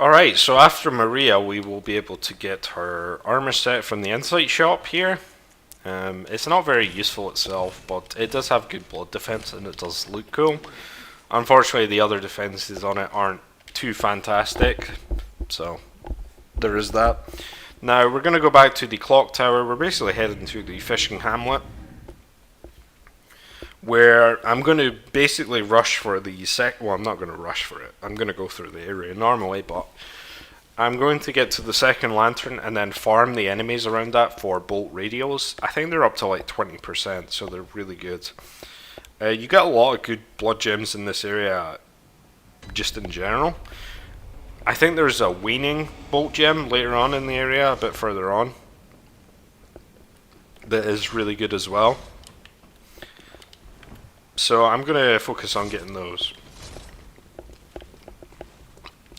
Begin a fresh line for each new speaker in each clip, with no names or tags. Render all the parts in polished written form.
Alright, so after Maria, we will be able to get her armor set from the Insight shop here. It's not very useful itself, but it does have good blood defense and it does look cool. Unfortunately, the other defenses on it aren't too fantastic, so there is that. Now, we're going to go back to the clock tower. We're basically heading to the Fishing Hamlet, where I'm going to basically rush for the well, I'm not going to rush for it. I'm going to go through the area normally, but I'm going to get to the second lantern and then farm the enemies around that for bolt radios. I think they're up to like 20%, so they're really good. You get a lot of good blood gems in this area, just in general. I think there's a waning bolt gem later on in the area, a bit further on, that is really good as well. So I'm going to focus on getting those.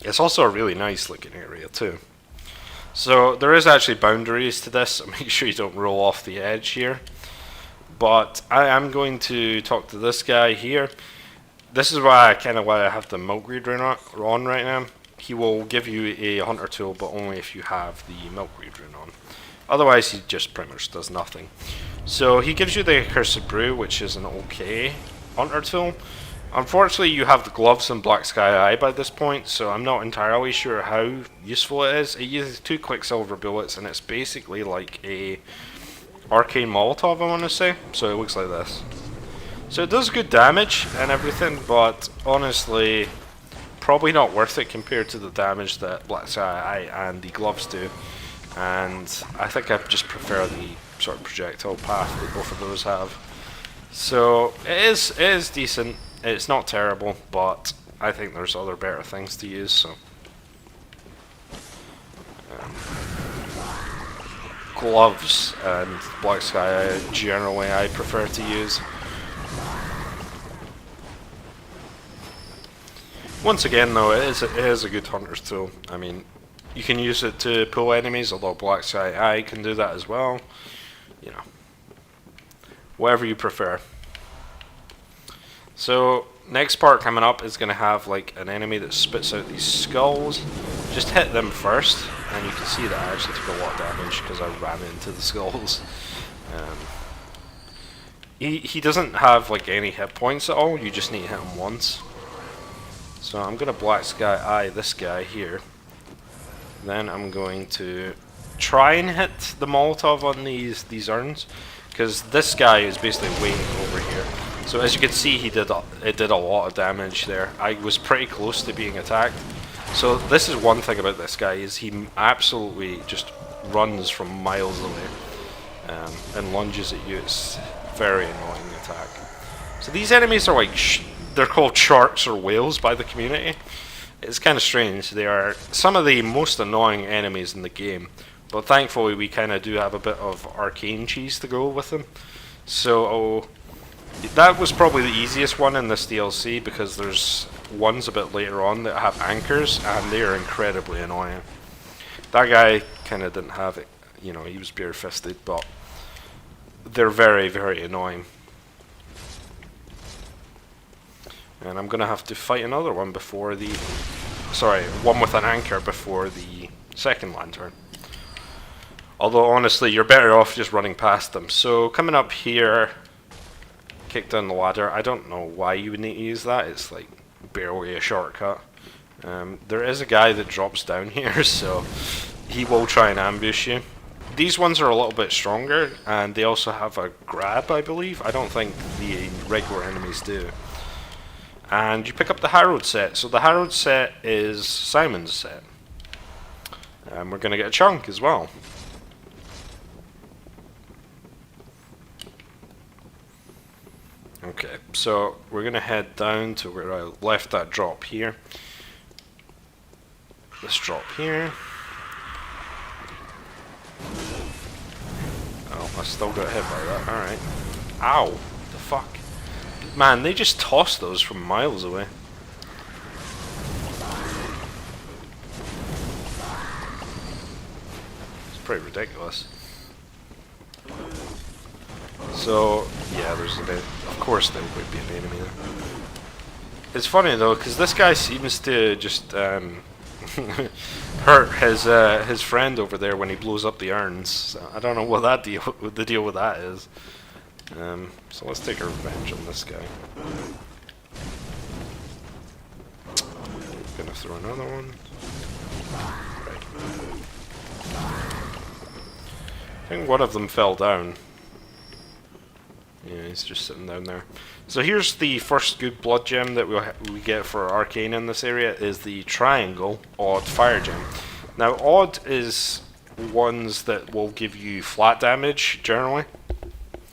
It's also a really nice looking area too. So there is actually boundaries to this, so make sure you don't roll off the edge here. But I am going to talk to this guy here. This is why I have the milkweed rune on right now. He will give you a hunter tool, but only if you have the milkweed rune on. Otherwise, he just pretty much does nothing. So he gives you the accursed brew, which is an okay hunter tool. Unfortunately, you have the gloves and Black Sky Eye by this point, so I'm not entirely sure how useful it is. It uses 2 quicksilver bullets, and it's basically like a Arcane Molotov, I want to say. So it looks like this. So it does good damage and everything, but honestly, probably not worth it compared to the damage that Black Sky Eye and the gloves do. And I think I just prefer the sort of projectile path that both of those have. So it is decent. It's not terrible, but I think there's other better things to use. So gloves and Black Sky generally I prefer to use. Once again, though, it is a good hunter's tool. I mean, you can use it to pull enemies, although Black Sky Eye can do that as well. You know, whatever you prefer. So next part coming up is going to have like an enemy that spits out these skulls. Just hit them first, and you can see that I actually took a lot of damage because I ran into the skulls. He doesn't have like any hit points at all. You just need to hit him once. So I'm going to Black Sky Eye this guy here. Then I'm going to try and hit the Molotov on these urns, because this guy is basically waiting over here. So as you can see, it did a lot of damage there. I was pretty close to being attacked. So this is one thing about this guy, is he absolutely just runs from miles away and lunges at you. It's a very annoying attack. So these enemies are like, they're called sharks or whales by the community. It's kind of strange. They are some of the most annoying enemies in the game, but thankfully we kind of do have a bit of arcane cheese to go with them. So that was probably the easiest one in this DLC, because there's ones a bit later on that have anchors, and they are incredibly annoying. That guy kind of didn't have it, you know, he was bare-fisted, but they're very, very annoying. And I'm gonna have to fight another one before the... Sorry, one with an anchor before the second lantern. Although honestly, you're better off just running past them. So coming up here, kick down the ladder. I don't know why you would need to use that. It's like barely a shortcut. There is a guy that drops down here, so he will try and ambush you. These ones are a little bit stronger, and they also have a grab, I believe. I don't think the regular enemies do. And you pick up the Harrowed set. So the Harrowed set is Simon's set. And we're going to get a chunk as well. Okay, so we're going to head down to where I left that drop here. This drop here. Oh, I still got hit by that. Alright. Ow! The fuck? Man, they just toss those from miles away. It's pretty ridiculous. So, yeah, there's a bit. Of course there would be an enemy there. It's funny though, because this guy seems to just hurt his friend over there when he blows up the urns. So I don't know what the deal with that is. So let's take our revenge on this guy. Gonna throw another one. Right. I think one of them fell down. Yeah, he's just sitting down there. So here's the first good blood gem that we get for Arcane in this area, is the triangle odd fire gem. Now odd is ones that will give you flat damage generally.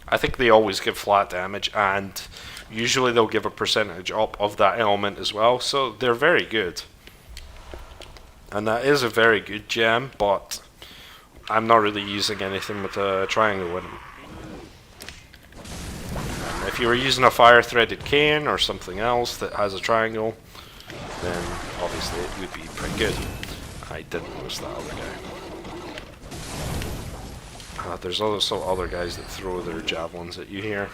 I think they always give flat damage, and usually they'll give a percentage up of that element as well, so they're very good. And that is a very good gem, but I'm not really using anything with a triangle in it. If you were using a fire threaded cane or something else that has a triangle, then obviously it would be pretty good. I didn't notice that other guy. There's also other guys that throw their javelins at you here.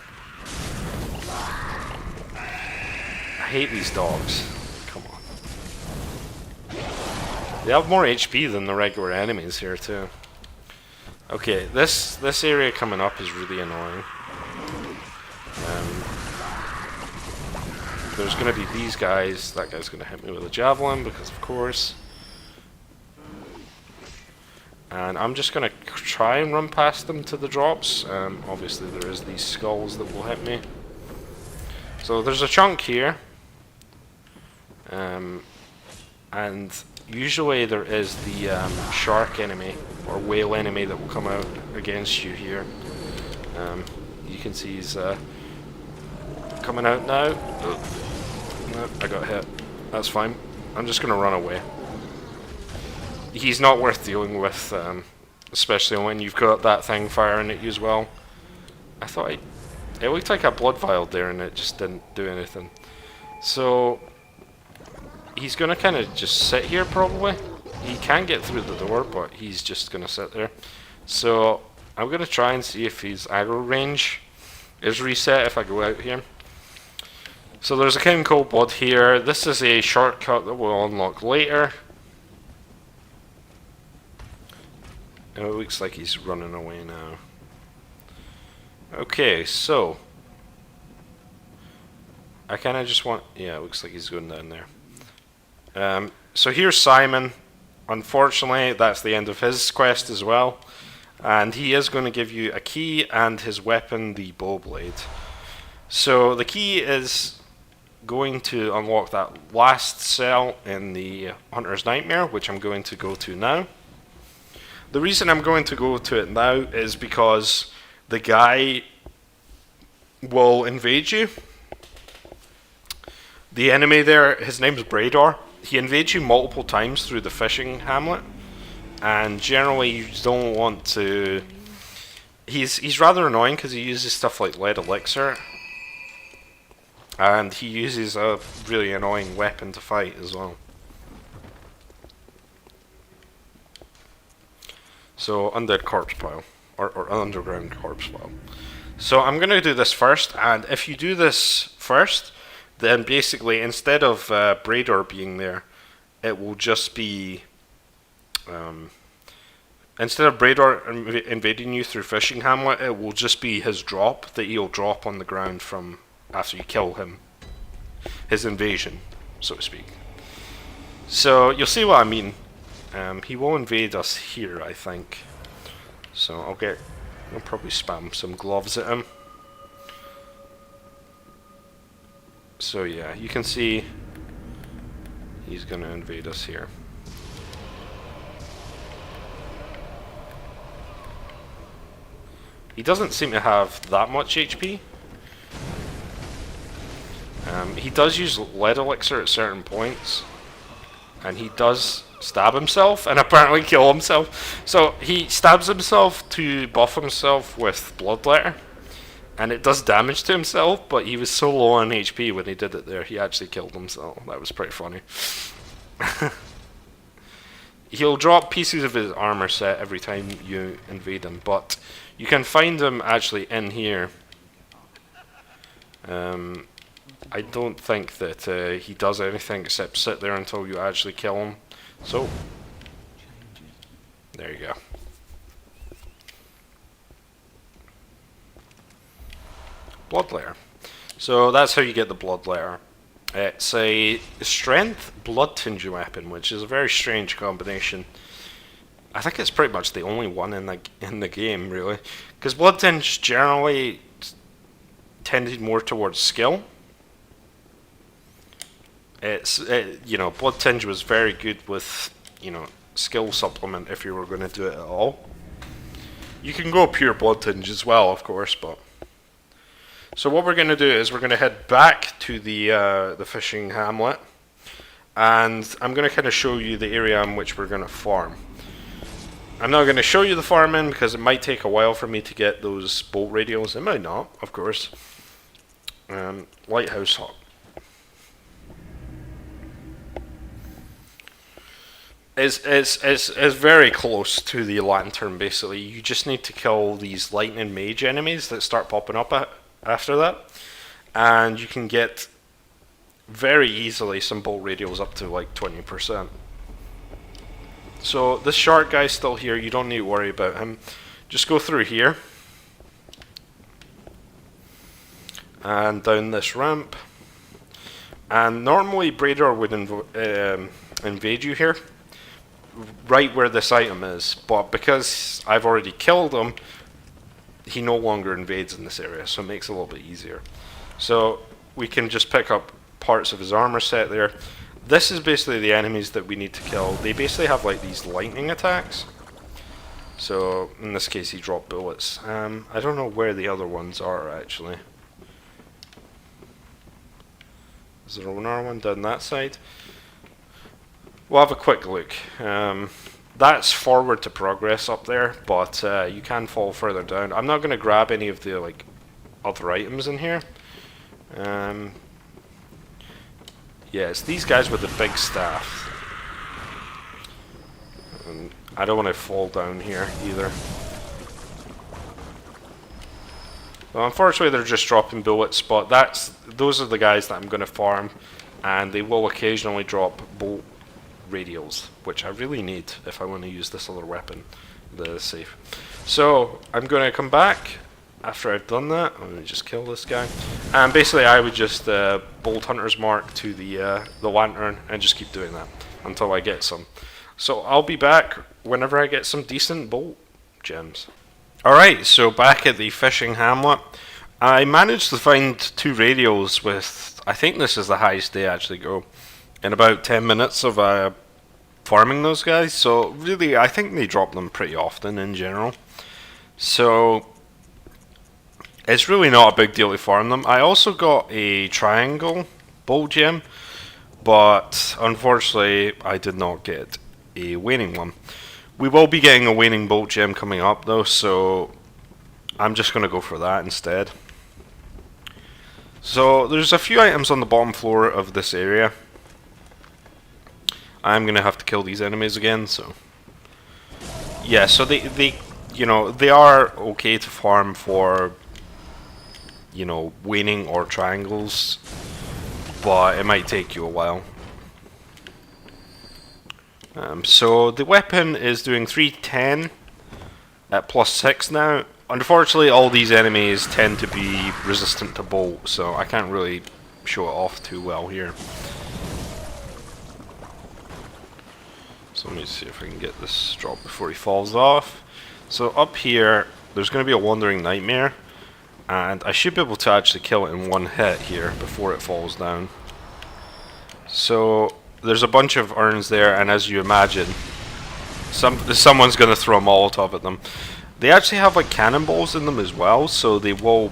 I hate these dogs. Come on. They have more HP than the regular enemies here too. Okay, this area coming up is really annoying. There's going to be these guys. That guy's going to hit me with a javelin because of course. And I'm just going to try and run past them to the drops. Obviously there is these skulls that will hit me. So there's a chunk here. And usually there is the shark enemy or whale enemy that will come out against you here. You can see he's coming out now. Oh, no, I got hit. That's fine. I'm just going to run away. He's not worth dealing with, especially when you've got that thing firing at you as well. I thought it looked like a blood vial there and it just didn't do anything. So he's going to kind of just sit here probably. He can get through the door, but he's just going to sit there. So I'm going to try and see if his aggro range is reset if I go out here. So there's a King Cold Blood here. This is a shortcut that we'll unlock later. And it looks like he's running away now. Okay, so I kind of just want... Yeah, it looks like he's going down there. So here's Simon. Unfortunately, that's the end of his quest as well. And he is going to give you a key and his weapon, the bow blade. So the key is going to unlock that last cell in the Hunter's Nightmare, which I'm going to go to now. The reason I'm going to go to it now is because the guy will invade you. The enemy there, his name's Brador. He invades you multiple times through the Fishing Hamlet, and generally you don't want to... He's rather annoying because he uses stuff like lead elixir, and he uses a really annoying weapon to fight as well. So undead corpse pile, or underground corpse pile. So I'm going to do this first, and if you do this first, then basically instead of Brador being there, it will just be... instead of Brador invading you through Fishing Hamlet, it will just be his drop that he'll drop on the ground from after you kill him. His invasion, so to speak. So you'll see what I mean. He will invade us here, I think. So I'll probably spam some gloves at him. So yeah, you can see he's going to invade us here. He doesn't seem to have that much HP. He does use lead elixir at certain points, and he does stab himself and apparently kill himself. So he stabs himself to buff himself with bloodletter, and it does damage to himself, but he was so low on HP when he did it there, he actually killed himself. That was pretty funny. He'll drop pieces of his armor set every time you invade him, but you can find him actually in here. I don't think that he does anything except sit there until you actually kill him. So, there you go. Blood layer. So that's how you get the blood layer. It's a strength blood tinge weapon, which is a very strange combination. I think it's pretty much the only one in the game, really, because blood tinge generally tended more towards skill. Blood tinge was very good with, skill supplement if you were going to do it at all. You can go pure blood tinge as well, of course, but. So what we're going to do is we're going to head back to the Fishing Hamlet, and I'm going to kind of show you the area in which we're going to farm. I'm not going to show you the farming because it might take a while for me to get those bolt radios. It might not, of course. Lighthouse hut. It's very close to the lantern, basically. You just need to kill these lightning mage enemies that start popping up after that, and you can get very easily some bolt radials up to like 20%. So this shark guy's still here, you don't need to worry about him. Just go through here and down this ramp, and normally Brador would invade you here right where this item is, but because I've already killed him, he no longer invades in this area, so it makes it a little bit easier. So we can just pick up parts of his armor set there. This is basically the enemies that we need to kill. They basically have like these lightning attacks. So in this case he dropped bullets. I don't know where the other ones are actually. Is there another one down that side? We'll have a quick look. That's forward to progress up there, but you can fall further down. I'm not going to grab any of the other items in here. Yeah, it's these guys with the big staff. And I don't want to fall down here either. Well, unfortunately they're just dropping bullets, but those are the guys that I'm going to farm, and they will occasionally drop bolt radials, which I really need if I want to use this other weapon, the safe. So I'm going to come back after I've done that. I'm going to just kill this guy, and basically I would just bolt hunter's mark to the lantern and just keep doing that until I get some. So I'll be back whenever I get some decent bolt gems. Alright, so back at the Fishing Hamlet, I managed to find 2 radios with, I think this is the highest they actually go, in about 10 minutes of farming those guys. So really I think they drop them pretty often in general, so it's really not a big deal to farm them. I also got a triangle bolt gem, but unfortunately I did not get a waning one. We will be getting a waning bolt gem coming up though, so I'm just going to go for that instead. So there's a few items on the bottom floor of this area. I'm going to have to kill these enemies again, so yeah, so they are okay to farm for waning or triangles, but it might take you a while. So the weapon is doing 310 at +6 now. Unfortunately all these enemies tend to be resistant to bolt, so I can't really show it off too well here. So let me see if I can get this drop before he falls off. So up here there's going to be a wandering nightmare, and I should be able to actually kill it in one hit here before it falls down. So there's a bunch of urns there, and as you imagine, someone's going to throw a Molotov at them. They actually have like cannonballs in them as well, so there will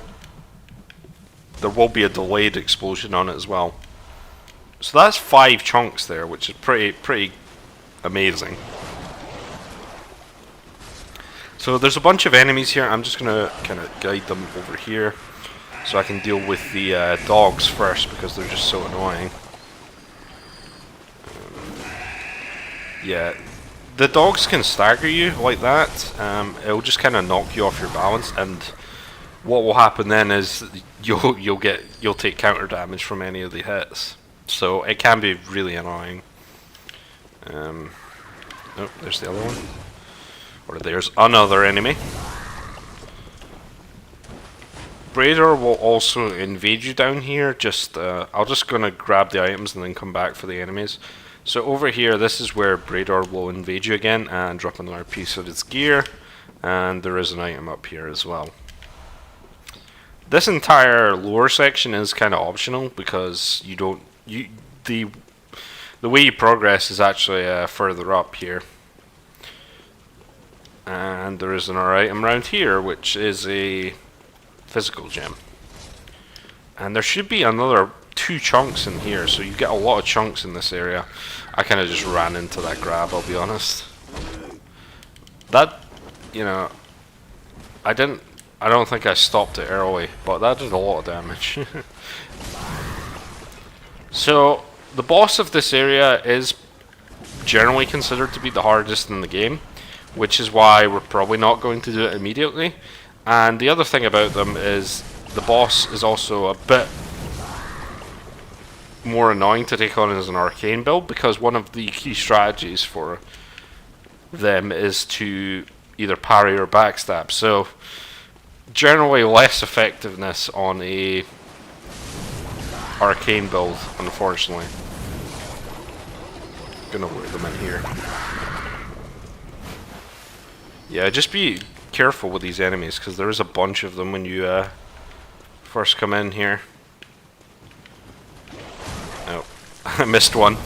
be a delayed explosion on it as well. So that's 5 chunks there, which is pretty amazing. So there's a bunch of enemies here. I'm just going to kind of guide them over here so I can deal with the dogs first, because they're just so annoying. Yeah, the dogs can stagger you like that. It'll just kind of knock you off your balance, and what will happen then is you'll take counter damage from any of the hits. So it can be really annoying. Oh, there's the other one. Or there's another enemy. Brador will also invade you down here. I'll just gonna grab the items and then come back for the enemies. So over here, this is where Brador will invade you again and drop another piece of his gear. And there is an item up here as well. This entire lower section is kind of optional because the way you progress is actually further up here. And there is another item around here, which is a physical gem. And there should be another 2 chunks in here, so you get a lot of chunks in this area. I kind of just ran into that grab, I'll be honest. That, you know, I don't think I stopped it early, but that did a lot of damage. So, the boss of this area is generally considered to be the hardest in the game, which is why we're probably not going to do it immediately. And the other thing about them is the boss is also a bit more annoying to take on as an arcane build, because one of the key strategies for them is to either parry or backstab. So generally less effectiveness on a arcane build, unfortunately. Gonna lure them in here. Yeah, just be careful with these enemies, because there is a bunch of them when you first come in here. Oh, I missed one.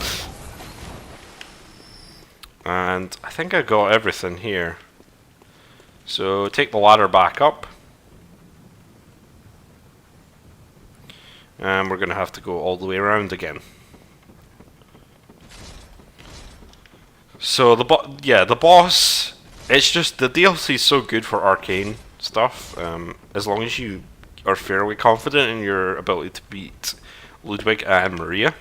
And I think I got everything here. So take the ladder back up. And we're going to have to go all the way around again. So the boss, it's just the DLC is so good for arcane stuff. As long as you are fairly confident in your ability to beat Ludwig and Maria.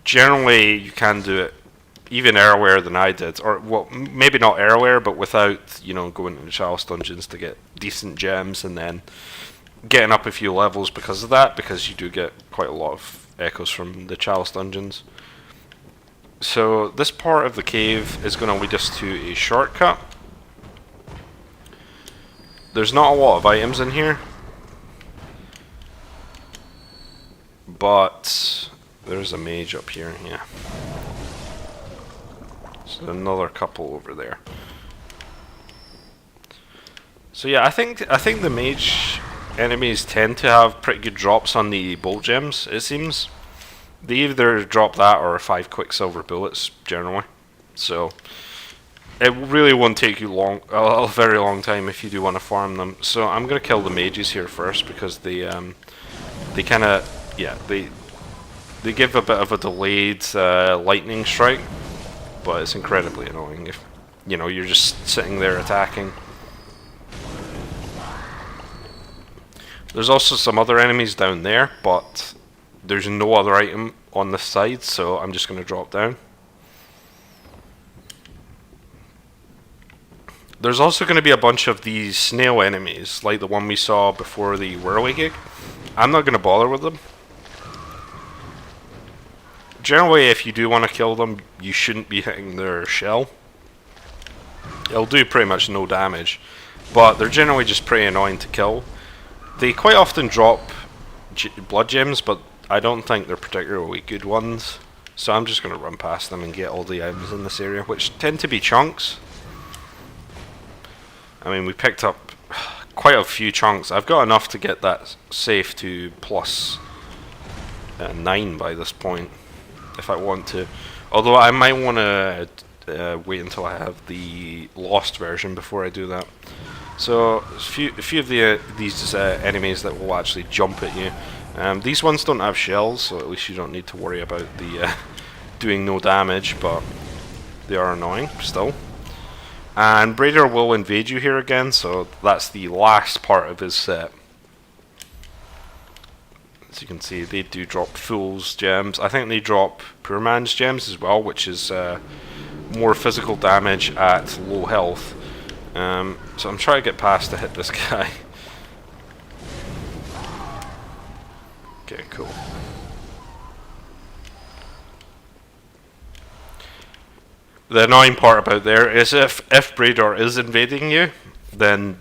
Generally, you can do it even earlier than I did, or well, maybe not earlier, but without, you know, going into Chalice dungeons to get decent gems and then getting up a few levels because of that, because you do get quite a lot of echoes from the Chalice dungeons. So this part of the cave is going to lead us to a shortcut. There's not a lot of items in here, but there's a mage up here, yeah. So another couple over there. So yeah, I think the mage enemies tend to have pretty good drops on the bolt gems, it seems. They either drop that or 5 quicksilver bullets, generally. So it really won't take you a very long time if you do want to farm them. So I'm gonna kill the mages here first, because they kind of, yeah, they give a bit of a delayed lightning strike, but it's incredibly annoying if, you know, you're just sitting there attacking. There's also some other enemies down there, but there's no other item on this side, so I'm just going to drop down. There's also going to be a bunch of these snail enemies, like the one we saw before the whirlygig. I'm not going to bother with them. Generally, if you do want to kill them, you shouldn't be hitting their shell. It'll do pretty much no damage, but they're generally just pretty annoying to kill. They quite often drop blood gems, but I don't think they're particularly good ones. So I'm just going to run past them and get all the items in this area, which tend to be chunks. I mean, we picked up quite a few chunks. I've got enough to get that safe to plus 9 by this point, if I want to. Although I might want to wait until I have the lost version before I do that. So a few of these enemies that will actually jump at you. These ones don't have shells, so at least you don't need to worry about the doing no damage, but they are annoying still. And Brador will invade you here again, so that's the last part of his set. As you can see, they do drop Fool's gems. I think they drop Poor Man's gems as well, which is more physical damage at low health. So I'm trying to get past to hit this guy. Okay, cool. The annoying part about there is if Brador is invading you, then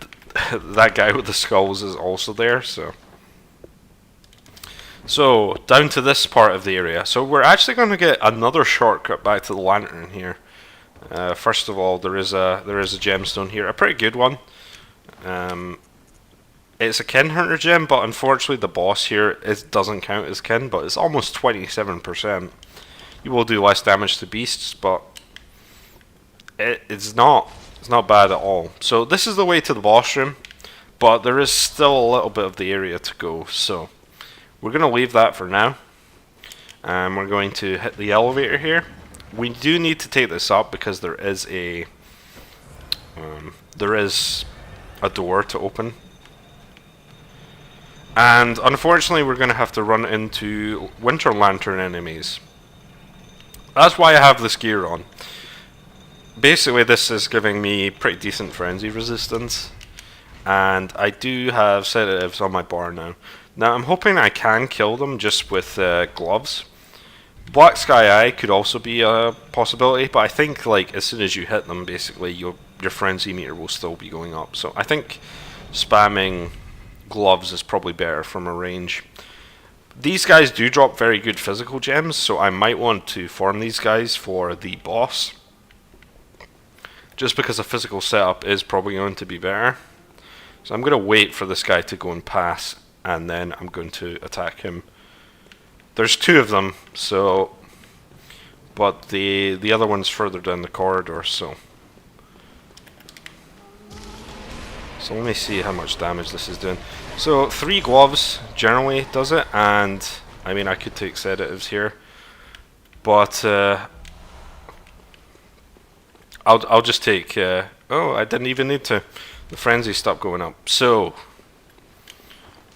that guy with the skulls is also there. So down to this part of the area. So we're actually going to get another shortcut back to the lantern here. First of all, there is a gemstone here, a pretty good one. It's a kin hunter gem, but unfortunately the boss here doesn't count as kin, but it's almost 27%. You will do less damage to beasts, but it's not bad at all. So this is the way to the boss room, but there is still a little bit of the area to go. So we're going to leave that for now, and we're going to hit the elevator here. We do need to take this up because there is a door to open, and unfortunately we're going to have to run into winter lantern enemies. That's why I have this gear on. Basically this is giving me pretty decent frenzy resistance, and I do have sedatives on my bar now. Now I'm hoping I can kill them just with gloves. Black Sky Eye could also be a possibility, but I think like as soon as you hit them, basically your frenzy meter will still be going up. So I think spamming gloves is probably better from a range. These guys do drop very good physical gems, so I might want to farm these guys for the boss, just because a physical setup is probably going to be better. So I'm going to wait for this guy to go and pass, and then I'm going to attack him. There's two of them, so, but the other one's further down the corridor, so let me see how much damage this is doing. So 3 gloves generally does it, and I mean I could take sedatives here, but I'll just take. Oh, I didn't even need to. The frenzy stopped going up. So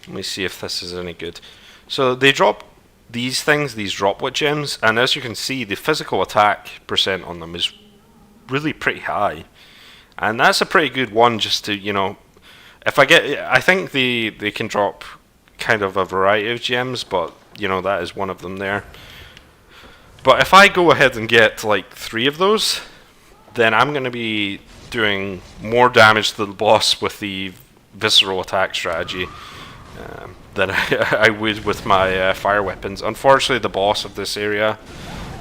let me see if this is any good. So they drop these things, these droplet gems, and as you can see, the physical attack percent on them is really pretty high, and that's a pretty good one just to, you know, if I think they can drop kind of a variety of gems, but you know, that is one of them there. But if I go ahead and get like 3 of those, then I'm going to be doing more damage to the boss with the visceral attack strategy than I would with my fire weapons. Unfortunately, the boss of this area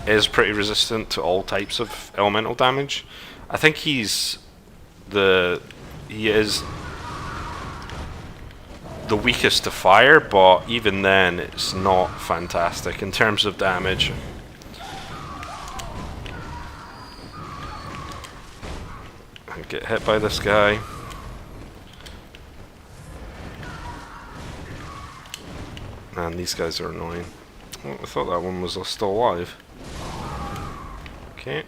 is pretty resistant to all types of elemental damage. I think he is the weakest to fire, but even then it's not fantastic in terms of damage. I get hit by this guy. Man, these guys are annoying. Oh, I thought that one was still alive. Okay.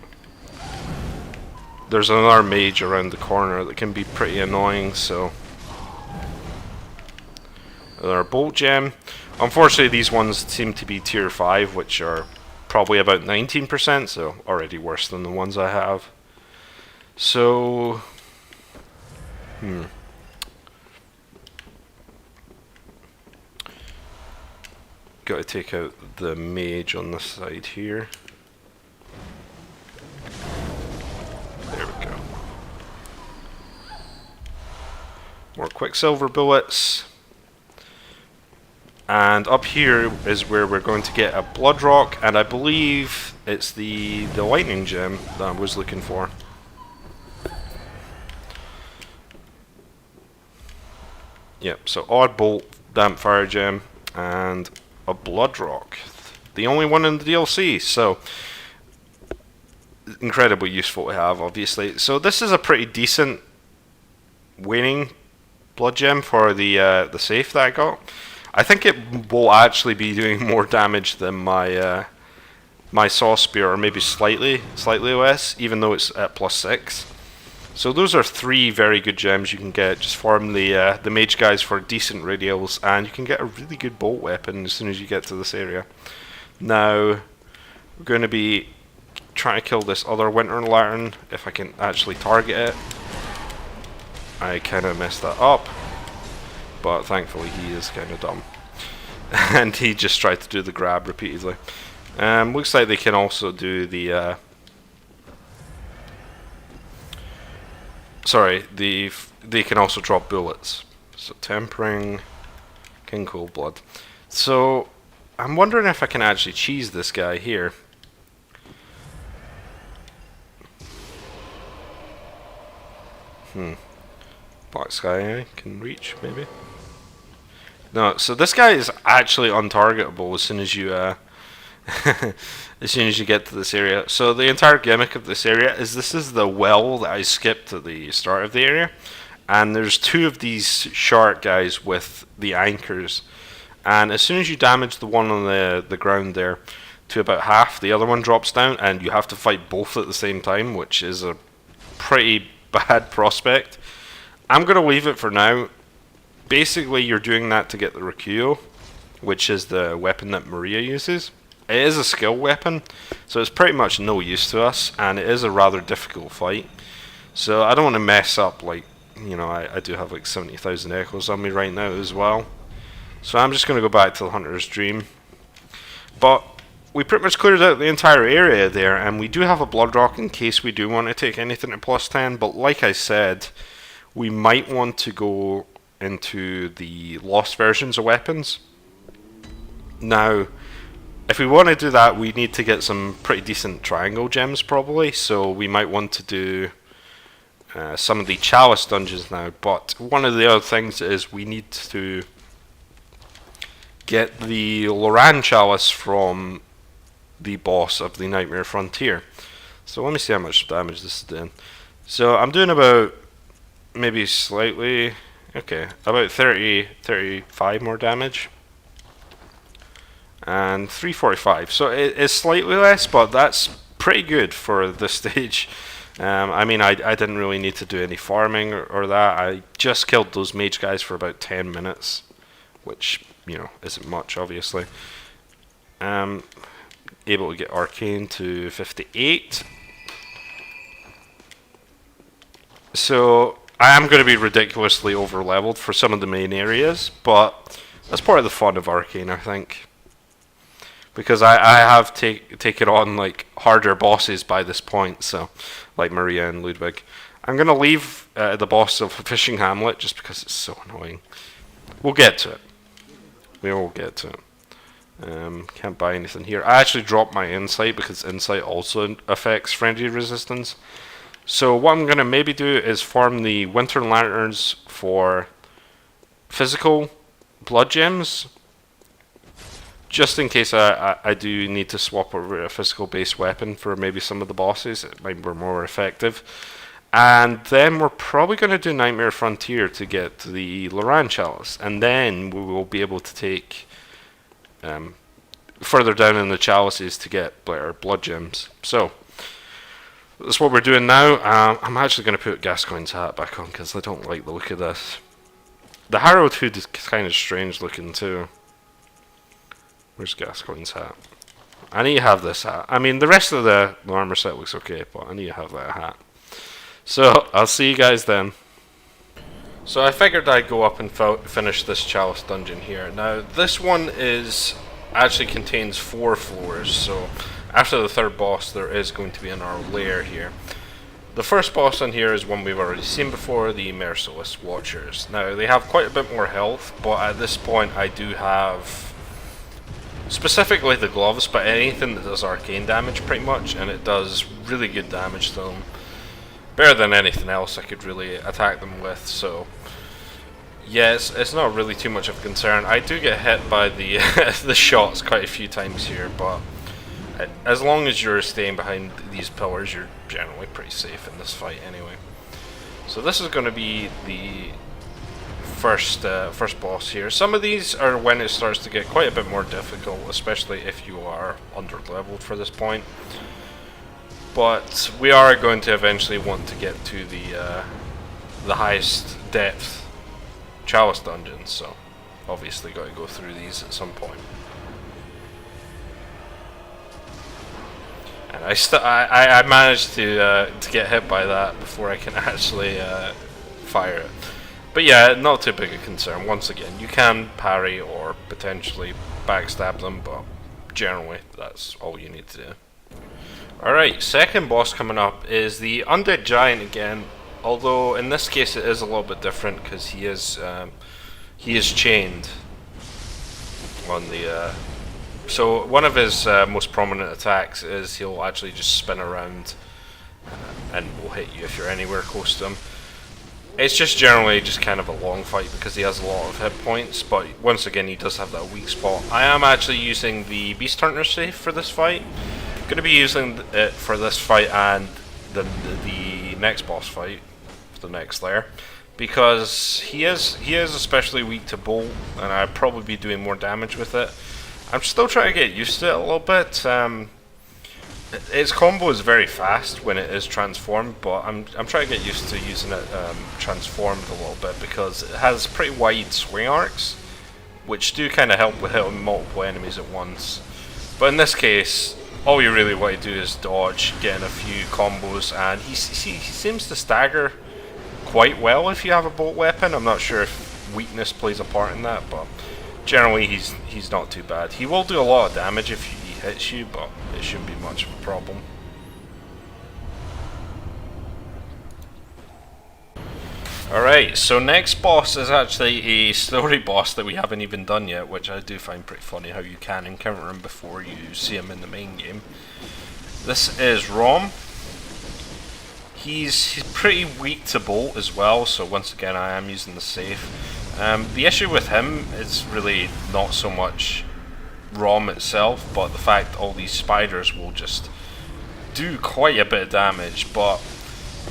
There's another mage around the corner that can be pretty annoying, so another bolt gem. Unfortunately, these ones seem to be tier 5, which are probably about 19%, so already worse than the ones I have. So, got to take out the mage on this side here. There we go. More quicksilver bullets. And up here is where we're going to get a blood rock, and I believe it's the lightning gem that I was looking for. Yep, so odd bolt, damp fire gem, and a blood rock. The only one in the DLC, so incredibly useful to have, obviously. So this is a pretty decent waning blood gem for the safe that I got. I think it will actually be doing more damage than my my saw spear, or maybe slightly less, even though it's at +6. So those are 3 very good gems you can get. Just farm the mage guys for decent radials, and you can get a really good bolt weapon as soon as you get to this area. Now we're going to be trying to kill this other winter lantern if I can actually target it. I kind of messed that up, but thankfully he is kind of dumb, and he just tried to do the grab repeatedly. Looks like they can also do the sorry, they can also drop bullets. So tempering, King Cold Blood. So I'm wondering if I can actually cheese this guy here. Black Sky can reach, maybe. No, so this guy is actually untargetable as soon as you as soon as you get to this area. So the entire gimmick of this area is this is the well that I skipped at the start of the area, and there's two of these shark guys with the anchors, and as soon as you damage the one on the ground there to about half, the other one drops down, and you have to fight both at the same time, which is a pretty bad prospect. I'm going to leave it for now. Basically, you're doing that to get the Rakuyo, which is the weapon that Maria uses. It is a skill weapon, so it's pretty much no use to us, and it is a rather difficult fight. So I don't want to mess up, like, you know, I do have like 70,000 echoes on me right now as well. So I'm just going to go back to the Hunter's Dream. But we pretty much cleared out the entire area there, and we do have a Blood Rock in case we do want to take anything at +10, but like I said, we might want to go into the lost versions of weapons. Now, if we want to do that, we need to get some pretty decent triangle gems probably, so we might want to do some of the Chalice dungeons now, but one of the other things is we need to get the Loran Chalice from the boss of the Nightmare Frontier. So let me see how much damage this is doing. So I'm doing about, maybe slightly, okay, about 35 more damage. And 345, so it is slightly less, but that's pretty good for this stage. I mean, I didn't really need to do any farming or that. I just killed those mage guys for about 10 minutes, which, you know, isn't much, obviously. Able to get Arcane to 58. So I am going to be ridiculously over leveled for some of the main areas, but that's part of the fun of Arcane, I think. Because I have taken on like harder bosses by this point, so like Maria and Ludwig. I'm going to leave the boss of Fishing Hamlet just because it's so annoying. We'll get to it. We will get to it. Can't buy anything here. I actually dropped my insight because insight also affects frenzy resistance. So what I'm going to maybe do is farm the Winter Lanterns for physical blood gems, just in case I do need to swap over a physical based weapon for maybe some of the bosses. It might be more effective. And then we're probably going to do Nightmare Frontier to get the Loran Chalice, and then we will be able to take further down in the chalices to get blood gems. So that's what we're doing now. I'm actually going to put Gascoigne's hat back on because I don't like the look of this. The Harrowed hood is kind of strange looking too. Where's Gascoigne's hat? I need to have this hat. I mean, the rest of the armor set looks okay, but I need to have that hat. So I'll see you guys then. So I figured I'd go up and finish this Chalice dungeon here. Now this one actually contains 4 floors, so after the third boss there is going to be another lair here. The first boss on here is one we've already seen before, the Merciless Watchers. Now they have quite a bit more health, but at this point I do have specifically the gloves, but anything that does arcane damage pretty much, and it does really good damage to them. Better than anything else I could really attack them with, so yes, it's not really too much of a concern. I do get hit by the the shots quite a few times here, but as long as you're staying behind these pillars, you're generally pretty safe in this fight anyway. So this is going to be the first boss here. Some of these are when it starts to get quite a bit more difficult, especially if you are under leveled for this point. But we are going to eventually want to get to the highest depth Chalice dungeons, so obviously got to go through these at some point. And I managed to get hit by that before I can actually fire it. But yeah, not too big a concern. Once again, you can parry or potentially backstab them, but generally that's all you need to do. Alright, second boss coming up is the Undead Giant again. Although in this case it is a little bit different because he is chained on the. So one of his most prominent attacks is he'll actually just spin around and will hit you if you're anywhere close to him. It's just generally just kind of a long fight because he has a lot of hit points, but once again he does have that weak spot. I am actually using the Beast Hunter safe for this fight. I'm going to be using it for this fight and the next boss fight, the next layer, because he is especially weak to bolt, and I'd probably be doing more damage with it. I'm still trying to get used to it a little bit. Its combo is very fast when it is transformed, but I'm trying to get used to using it transformed a little bit because it has pretty wide swing arcs, which do kind of help with hitting multiple enemies at once. But in this case, all you really want to do is dodge, get in a few combos, and he seems to stagger quite well if you have a bolt weapon. I'm not sure if weakness plays a part in that, but generally he's not too bad. He will do a lot of damage if he hits you, but it shouldn't be much of a problem. Alright, so next boss is actually a story boss that we haven't even done yet, which I do find pretty funny how you can encounter him before you see him in the main game. This is Rom. He's pretty weak to bolt as well, so once again I am using the safe. The issue with him is really not so much Rom itself, but the fact all these spiders will just do quite a bit of damage. But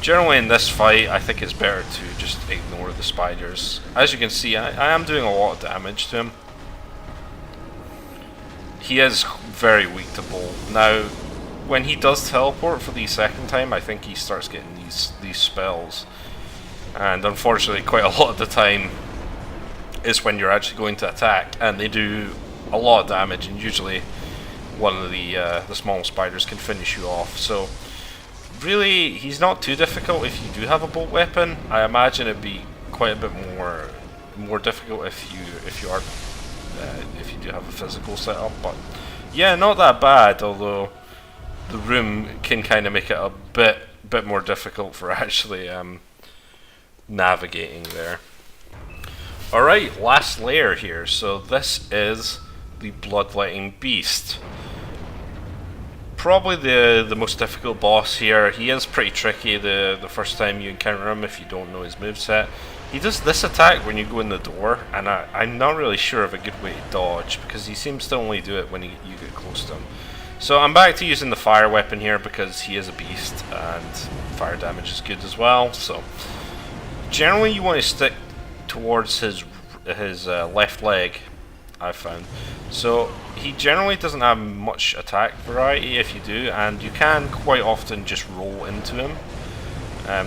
generally in this fight I think it's better to just ignore the spiders. As you can see, I am doing a lot of damage to him. He is very weak to bolt. Now when he does teleport for the second time, I think he starts getting these spells, and unfortunately quite a lot of the time is when you're actually going to attack, and they do a lot of damage, and usually one of the small spiders can finish you off. So really he's not too difficult if you do have a bolt weapon. I imagine it'd be quite a bit more difficult if you do have a physical setup, but yeah, not that bad, although the room can kind of make it a bit more difficult for actually navigating there. Alright, last layer here. So this is the Bloodletting Beast. Probably the most difficult boss here. He is pretty tricky the first time you encounter him if you don't know his moveset. He does this attack when you go in the door, and I'm not really sure of a good way to dodge because he seems to only do it when you get close to him. So I'm back to using the fire weapon here because he is a beast and fire damage is good as well. So generally you want to stick towards his left leg, I've found. So he generally doesn't have much attack variety if you do, and you can quite often just roll into him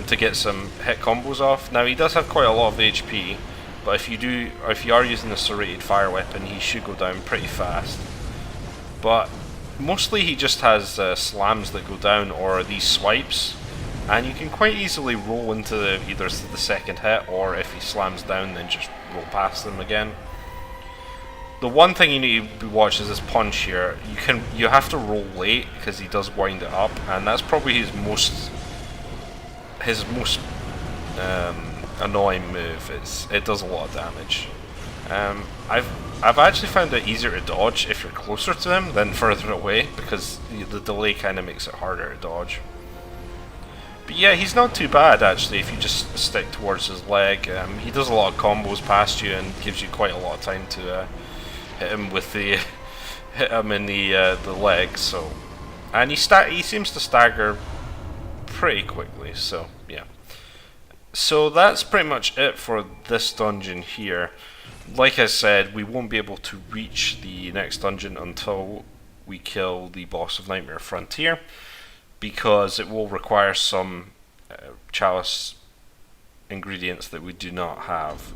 to get some hit combos off. Now he does have quite a lot of HP, but if you are using the serrated fire weapon, he should go down pretty fast. But mostly he just has slams that go down, or these swipes, and you can quite easily roll into either the second hit, or if he slams down then just roll past them again. The one thing you need to watch is this punch here. You have to roll late because he does wind it up, and that's probably his most annoying move. It does a lot of damage. I've actually found it easier to dodge if you're closer to him than further away, because the delay kind of makes it harder to dodge. But yeah, he's not too bad actually if you just stick towards his leg. He does a lot of combos past you and gives you quite a lot of time to hit him in the leg. So, and he seems to stagger pretty quickly. So yeah. So that's pretty much it for this dungeon here. Like I said, we won't be able to reach the next dungeon until we kill the boss of Nightmare Frontier, because it will require some Chalice ingredients that we do not have.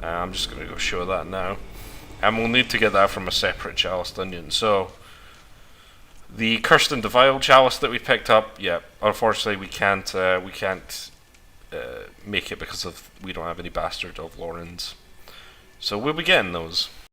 I'm just going to go show that now, and we'll need to get that from a separate Chalice dungeon. So the Cursed and Defiled Chalice that we picked up, yeah, unfortunately we can't make it because we don't have any Bastard of Lorens. So we'll be getting those.